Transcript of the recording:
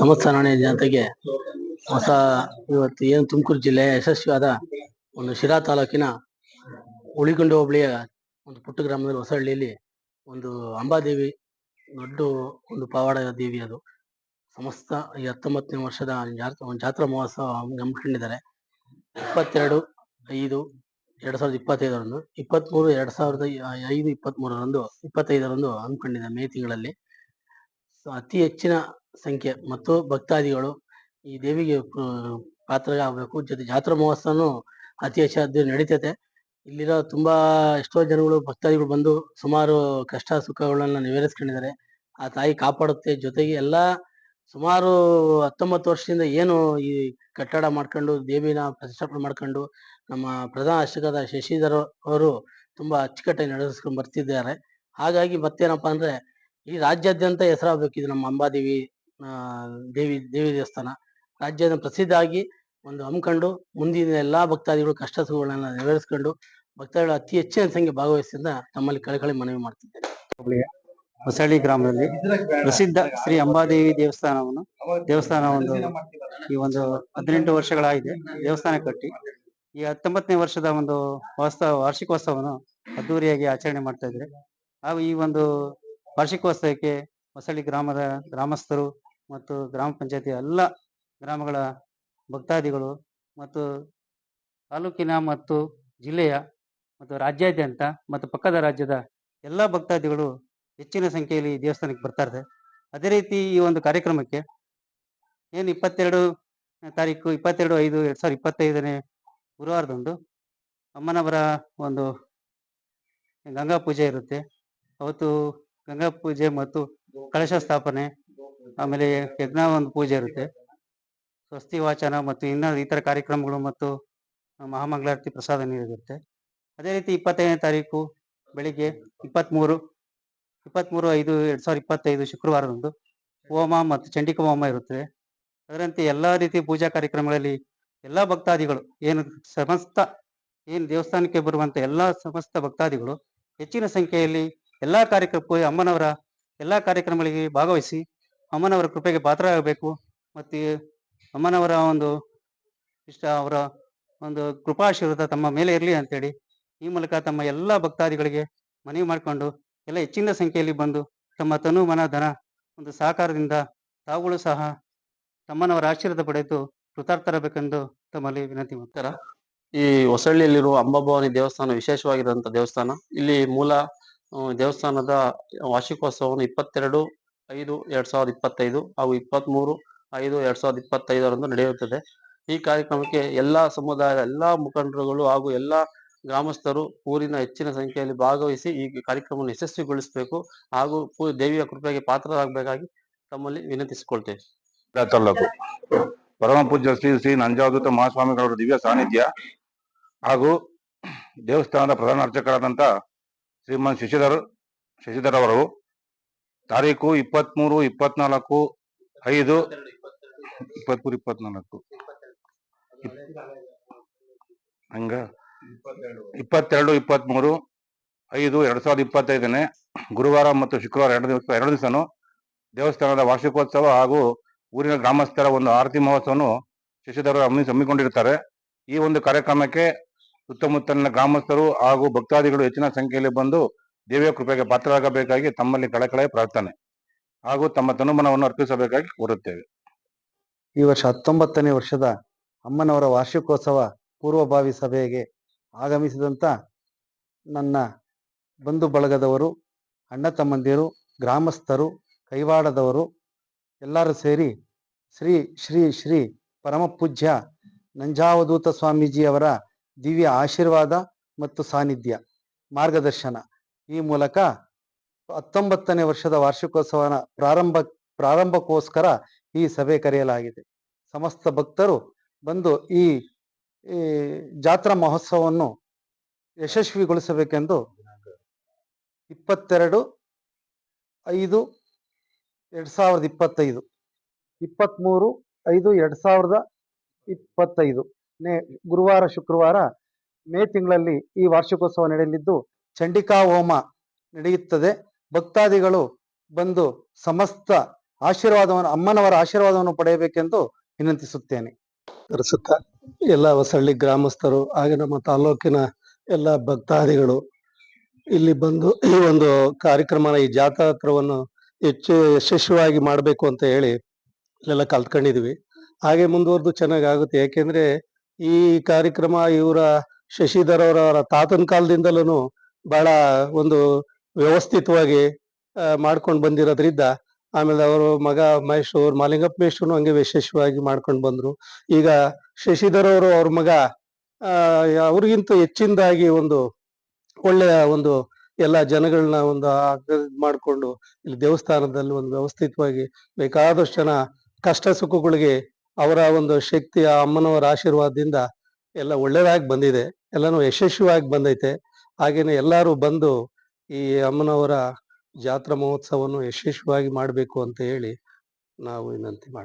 ಸಮಸ್ತ ನಾಣ್ಯ ಜನತೆಗೆ ಹೊಸ ಇವತ್ತು ಏನು ತುಮಕೂರು ಜಿಲ್ಲೆಯ ಯಶಸ್ವಿಯಾದ ಒಂದು ಶಿರಾ ತಾಲೂಕಿನ ಉಳಿಗುಂಡಿ ಹೋಬಳಿಯ ಒಂದು ಪುಟ್ಟ ಗ್ರಾಮದಲ್ಲಿ ಹೊಸಹಳ್ಳಿಯಲ್ಲಿ ಒಂದು ಅಂಬಾದೇವಿ ದೊಡ್ಡ ಒಂದು ಪವಾಡ ದೇವಿ. ಅದು ಸಮಸ್ತ ಈ 19ನೇ ವರ್ಷದ ಒಂದು ಜಾತ್ರಾ ಮಹೋತ್ಸವ ಹಮ್ಮಿಕೊಂಡಿದ್ದಾರೆ. 22/5/2025ರಂದು 23/2005/23ರಂದು 25ರಂದು ಹಮ್ಮಿಕೊಂಡಿದೆ ಮೇ ತಿಂಗಳಲ್ಲಿ. ಅತಿ ಹೆಚ್ಚಿನ ಸಂಖ್ಯೆ ಮತ್ತು ಭಕ್ತಾದಿಗಳು ಈ ದೇವಿಗೆ ಪಾತ್ರ ಆಗಬೇಕು. ಜೊತೆ ಜಾತ್ರಾ ಮಹೋತ್ಸವನು ಅತಿ ಹೆಚ್ಚು ನಡೀತೈತೆ. ಇಲ್ಲಿರೋ ತುಂಬಾ ಎಷ್ಟೋ ಜನಗಳು ಭಕ್ತಾದಿಗಳು ಬಂದು ಸುಮಾರು ಕಷ್ಟ ಸುಖಗಳನ್ನ ನೆರವೇರಿಸ್ಕೊಂಡಿದ್ದಾರೆ. ಆ ತಾಯಿ ಕಾಪಾಡುತ್ತೆ. ಜೊತೆಗೆ ಎಲ್ಲಾ ಸುಮಾರು 19 ವರ್ಷದಿಂದ ಏನು ಈ ಕಟ್ಟಡ ಮಾಡ್ಕೊಂಡು ದೇವಿನ ಪ್ರತಿಷ್ಠಾಪನೆ ಮಾಡ್ಕೊಂಡು ನಮ್ಮ ಪ್ರಧಾನ ಅರ್ಚಕರಾದ ಶಶಿಧರ್ ಅವರು ತುಂಬಾ ಅಚ್ಚುಕಟ್ಟಾಗಿ ನಡೆಸ್ಕೊಂಡು ಬರ್ತಿದ್ದಾರೆ. ಹಾಗಾಗಿ ಮತ್ತೇನಪ್ಪಾ ಅಂದ್ರೆ ಈ ರಾಜ್ಯಾದ್ಯಂತ ಹೆಸರಾಗಬೇಕು. ಇದು ನಮ್ಮ ಅಂಬಾದೇವಿ ದೇವಿ ದೇವಸ್ಥಾನ ರಾಜ್ಯದ ಪ್ರಸಿದ್ಧ ಆಗಿ ಒಂದು ಹಮ್ಮಿಕೊಂಡು ಮುಂದಿನ ಎಲ್ಲಾ ಭಕ್ತಾದಿಗಳು ಕಷ್ಟ ಸುಖಗಳನ್ನ ನೆರವೇರಿಸ್ಕೊಂಡು ಭಕ್ತಾದಿಗಳು ಅತಿ ಹೆಚ್ಚಿನ ಸಂಖ್ಯೆ ಭಾಗವಹಿಸಿದ ತಮ್ಮಲ್ಲಿ ಕಳಕಳಿ ಮನವಿ ಮಾಡ್ತಿದ್ದೇನೆ. ಹೊಸಳ್ಳಿ ಗ್ರಾಮದಲ್ಲಿ ಪ್ರಸಿದ್ಧ ಶ್ರೀ ಅಂಬಾದೇವಿ ದೇವಸ್ಥಾನ ಒಂದು 18 ವರ್ಷಗಳಾಗಿದೆ ದೇವಸ್ಥಾನ ಕಟ್ಟಿ. ಈ 19ನೇ ವರ್ಷದ ಒಂದು ವಾರ್ಷಿಕೋತ್ಸವವನ್ನು ಅದ್ದೂರಿಯಾಗಿ ಆಚರಣೆ ಮಾಡ್ತಾ ಇದ್ದಾರೆ. ಹಾಗೂ ಈ ಒಂದು ವಾರ್ಷಿಕೋತ್ಸವಕ್ಕೆ ಹೊಸಳ್ಳಿ ಗ್ರಾಮದ ಗ್ರಾಮಸ್ಥರು ಮತ್ತು ಗ್ರಾಮ ಪಂಚಾಯತಿ ಎಲ್ಲ ಗ್ರಾಮಗಳ ಭಕ್ತಾದಿಗಳು ಮತ್ತು ತಾಲೂಕಿನ ಮತ್ತು ಜಿಲ್ಲೆಯ ಮತ್ತು ರಾಜ್ಯಾದ್ಯಂತ ಮತ್ತು ಪಕ್ಕದ ರಾಜ್ಯದ ಎಲ್ಲ ಭಕ್ತಾದಿಗಳು ಹೆಚ್ಚಿನ ಸಂಖ್ಯೆಯಲ್ಲಿ ದೇವಸ್ಥಾನಕ್ಕೆ ಬರ್ತಾ ಇದ್ದಾರೆ. ಅದೇ ರೀತಿ ಈ ಒಂದು ಕಾರ್ಯಕ್ರಮಕ್ಕೆ ಏನು 22/5/2025 ಗುರುವಾರದಂದು ಅಮ್ಮನವರ ಒಂದು ಗಂಗಾ ಪೂಜೆ ಇರುತ್ತೆ. ಅವತ್ತು ಗಂಗಾ ಪೂಜೆ ಮತ್ತು ಕಳಶ ಸ್ಥಾಪನೆ, ಆಮೇಲೆ ಯಜ್ಞ ಒಂದು ಪೂಜೆ ಇರುತ್ತೆ, ಸ್ವಸ್ತಿ ವಾಚನ ಮತ್ತು ಇತರ ಕಾರ್ಯಕ್ರಮಗಳು ಮತ್ತು ಮಹಾಮಂಗಳಾರತಿ ಪ್ರಸಾದ ನೀಡಿರುತ್ತೆ. ಅದೇ ರೀತಿ 25ನೇ ತಾರೀಕು ಬೆಳಿಗ್ಗೆ 23/5/2025 ಶುಕ್ರವಾರದಂದು ಹೋಮ ಮತ್ತು ಚಂಡಿಕಾ ಹೋಮ ಇರುತ್ತದೆ. ಅದರಂತೆ ಎಲ್ಲಾ ರೀತಿಯ ಪೂಜಾ ಕಾರ್ಯಕ್ರಮಗಳಲ್ಲಿ ಎಲ್ಲಾ ಭಕ್ತಾದಿಗಳು ಏನು ದೇವಸ್ಥಾನಕ್ಕೆ ಬರುವಂತ ಎಲ್ಲಾ ಸಮಸ್ತ ಭಕ್ತಾದಿಗಳು ಹೆಚ್ಚಿನ ಸಂಖ್ಯೆಯಲ್ಲಿ ಎಲ್ಲಾ ಕಾರ್ಯಕ್ರಮಕ್ಕೂ ಅಮ್ಮನವರ ಎಲ್ಲಾ ಕಾರ್ಯಕ್ರಮಗಳಿಗೆ ಭಾಗವಹಿಸಿ ಅಮ್ಮನವರ ಕೃಪೆಗೆ ಪಾತ್ರರಾಗಬೇಕು ಮತ್ತು ಅಮ್ಮನವರ ಅವರ ಒಂದು ಕೃಪಾಶೀರ್ವಾದ ತಮ್ಮ ಮೇಲೆ ಇರಲಿ ಅಂತೇಳಿ ಈ ಮೂಲಕ ತಮ್ಮ ಎಲ್ಲಾ ಭಕ್ತಾದಿಗಳಿಗೆ ಮನವಿ ಮಾಡಿಕೊಂಡು ಎಲ್ಲ ಹೆಚ್ಚಿನ ಸಂಖ್ಯೆಯಲ್ಲಿ ಬಂದು ತಮ್ಮ ತನು ಮನ ಧನ ಒಂದು ಸಹಕಾರದಿಂದ ತಾವುಗಳು ಸಹ ತಮ್ಮನವರ ಆಶೀರ್ವಾದ ಪಡೆದು ಕೃತಾರ್ಥರಾಗಬೇಕೆಂದು ತಮ್ಮಲ್ಲಿ ವಿನಂತಿ ಮಾಡ್ತಾರೆ. ಈ ಹೊಸಳ್ಳಿಯಲ್ಲಿರುವ ಅಂಬಾಭವಾನಿ ದೇವಸ್ಥಾನ ವಿಶೇಷವಾಗಿರುವಂತಹ ದೇವಸ್ಥಾನ. ಇಲ್ಲಿ ಮೂಲ ದೇವಸ್ಥಾನದ ವಾರ್ಷಿಕೋತ್ಸವವನ್ನು 22/5/2025 ಹಾಗೂ 23/5/2025ರಂದು ನಡೆಯುತ್ತದೆ. ಈ ಕಾರ್ಯಕ್ರಮಕ್ಕೆ ಎಲ್ಲಾ ಸಮುದಾಯದ ಎಲ್ಲಾ ಮುಖಂಡರುಗಳು ಹಾಗೂ ಎಲ್ಲಾ ಗ್ರಾಮಸ್ಥರು ಊರಿನ ಹೆಚ್ಚಿನ ಸಂಖ್ಯೆಯಲ್ಲಿ ಭಾಗವಹಿಸಿ ಈ ಕಾರ್ಯಕ್ರಮವನ್ನು ಯಶಸ್ವಿಗೊಳಿಸಬೇಕು ಹಾಗೂ ದೇವಿಯ ಕೃಪೆಗೆ ಪಾತ್ರರಾಗಬೇಕಾಗಿ ತಮ್ಮಲ್ಲಿ ವಿನಂತಿಸಿಕೊಳ್ತೇವೆ. ತಾಲೂಕು ಪರಮ ಪೂಜ್ಯ ಶ್ರೀ ಶ್ರೀ ನಂಜಾವಧೂತ ಮಹಾಸ್ವಾಮಿಗಳವರ ದಿವ್ಯ ಸಾನ್ನಿಧ್ಯ ಹಾಗೂ ದೇವಸ್ಥಾನದ ಪ್ರಧಾನ ಅರ್ಚಕರಾದಂತ ಶ್ರೀಮಂತ್ ಶಶಿಧರ್ ಅವರು ತಾರೀಕು 22/24/5/22/24 22/23/5/2025 ಗುರುವಾರ ಮತ್ತು ಶುಕ್ರವಾರ ಎರಡು ದಿವಸನು ದೇವಸ್ಥಾನದ ವಾರ್ಷಿಕೋತ್ಸವ ಹಾಗೂ ಊರಿನ ಗ್ರಾಮಸ್ಥರ ಒಂದು ಆರತಿ ಮಹೋತ್ಸವವನ್ನು ಶಶಿಧರ್ ಹಮ್ಮಿಕೊಂಡಿರ್ತಾರೆ. ಈ ಒಂದು ಕಾರ್ಯಕ್ರಮಕ್ಕೆ ಸುತ್ತಮುತ್ತಲಿನ ಗ್ರಾಮಸ್ಥರು ಹಾಗೂ ಭಕ್ತಾದಿಗಳು ಹೆಚ್ಚಿನ ಸಂಖ್ಯೆಯಲ್ಲಿ ಬಂದು ದೇವಿಯ ಕೃಪೆಗೆ ಪಾತ್ರರಾಗಬೇಕಾಗಿ ತಮ್ಮಲ್ಲಿ ಕಳಕಳಿ ಪ್ರಾರ್ಥನೆ ಹಾಗೂ ತಮ್ಮ ತನುಮನವನ್ನು ಅರ್ಪಿಸಬೇಕಾಗಿ ಕೋರುತ್ತೇವೆ. ಈ ವರ್ಷ 19ನೇ ವರ್ಷದ ಅಮ್ಮನವರ ವಾರ್ಷಿಕೋತ್ಸವ ಪೂರ್ವಭಾವಿ ಸಭೆಗೆ ಆಗಮಿಸಿದಂತ ನನ್ನ ಬಂಧು ಬಳಗದವರು, ಅಣ್ಣ ತಮ್ಮಂದಿರು, ಗ್ರಾಮಸ್ಥರು, ಕೈವಾಡದವರು ಎಲ್ಲರೂ ಸೇರಿ ಶ್ರೀ ಶ್ರೀ ಶ್ರೀ ಪರಮ ಪೂಜ್ಯ ನಂಜಾವಧೂತ ಸ್ವಾಮೀಜಿಯವರ ದಿವ್ಯ ಆಶೀರ್ವಾದ ಮತ್ತು ಸಾನ್ನಿಧ್ಯ ಮಾರ್ಗದರ್ಶನ ಈ ಮೂಲಕ 19ನೇ ವರ್ಷದ ವಾರ್ಷಿಕೋತ್ಸವನ ಪ್ರಾರಂಭಕ್ಕೋಸ್ಕರ ಈ ಸಭೆ ಕರೆಯಲಾಗಿದೆ. ಸಮಸ್ತ ಭಕ್ತರು ಬಂದು ಈ ಜಾತ್ರಾ ಮಹೋತ್ಸವವನ್ನು ಯಶಸ್ವಿಗೊಳಿಸಬೇಕೆಂದು 22/5/2025 23/5/2025 ಗುರುವಾರ ಶುಕ್ರವಾರ ಮೇ ತಿಂಗಳಲ್ಲಿ ಈ ವಾರ್ಷಿಕೋತ್ಸವ ನಡೆಯಲಿದ್ದು ಚಂಡಿಕಾ ಹೋಮ ನಡೆಯುತ್ತದೆ. ಭಕ್ತಾದಿಗಳು ಬಂದು ಸಮಸ್ತ ಆಶೀರ್ವಾದವನ್ನು ಅಮ್ಮನವರ ಆಶೀರ್ವಾದವನ್ನು ಪಡೆಯಬೇಕೆಂದು ವಿನಂತಿಸುತ್ತೇನೆ. ಸುತ್ತ ಎಲ್ಲ ಹೊಸಳ್ಳಿ ಗ್ರಾಮಸ್ಥರು ಹಾಗೆ ನಮ್ಮ ತಾಲೂಕಿನ ಎಲ್ಲ ಭಕ್ತಾದಿಗಳು ಇಲ್ಲಿ ಬಂದು ಈ ಒಂದು ಕಾರ್ಯಕ್ರಮನ ಈ ಜಾತ್ರಾತ್ರವನ್ನು ಹೆಚ್ಚು ಯಶಸ್ವಿಯಾಗಿ ಮಾಡಬೇಕು ಅಂತ ಹೇಳಿ ಇಲ್ಲೆಲ್ಲ ಕಲ್ತ್ಕೊಂಡಿದೀವಿ. ಹಾಗೆ ಮುಂದುವರೆದು ಚೆನ್ನಾಗಿ ಆಗುತ್ತೆ. ಯಾಕೆಂದ್ರೆ ಈ ಕಾರ್ಯಕ್ರಮ ಇವರ ಶಶಿಧರ್ ಅವರ ತಾತನ ಕಾಲದಿಂದಲೂ ಬಹಳ ಒಂದು ವ್ಯವಸ್ಥಿತವಾಗಿ ಮಾಡ್ಕೊಂಡು ಬಂದಿರೋದ್ರಿಂದ, ಆಮೇಲೆ ಅವರು ಮಗ ಮಹೇಶ್ ಮಾಲಿಂಗಪ್ಪ ಮೇಷ್ಟ್ರು ಹಂಗೆ ಯಶಸ್ವಿಯಾಗಿ ಮಾಡ್ಕೊಂಡು ಬಂದ್ರು. ಈಗ ಶಶಿಧರ್ ಅವರು ಅವ್ರ ಮಗ ಅವ್ರಿಗಿಂತ ಹೆಚ್ಚಿನದಾಗಿ ಒಂದು ಒಳ್ಳೆಯ ಒಂದು ಎಲ್ಲ ಜನಗಳನ್ನ ಒಂದು ಮಾಡ್ಕೊಂಡು ಇಲ್ಲಿ ದೇವಸ್ಥಾನದಲ್ಲಿ ಒಂದು ವ್ಯವಸ್ಥಿತವಾಗಿ ಬೇಕಾದಷ್ಟು ಜನ ಕಷ್ಟ ಸುಖಗಳಿಗೆ ಅವರ ಒಂದು ಶಕ್ತಿ ಆ ಅಮ್ಮನವರ ಆಶೀರ್ವಾದದಿಂದ ಎಲ್ಲ ಒಳ್ಳೇದಾಗಿ ಬಂದಿದೆ. ಎಲ್ಲಾನು ಯಶಸ್ವಿಯಾಗಿ ಬಂದೈತೆ. ಹಾಗೇನೆ ಎಲ್ಲರೂ ಬಂದು ಈ ಅಮ್ಮನವರ ಜಾತ್ರಾ ಮಹೋತ್ಸವವನ್ನು ಯಶಸ್ವಿಯಾಗಿ ಮಾಡಬೇಕು ಅಂತ ಹೇಳಿ ನಾವು ವಿನಂತಿ ಮಾಡ್ತೀವಿ.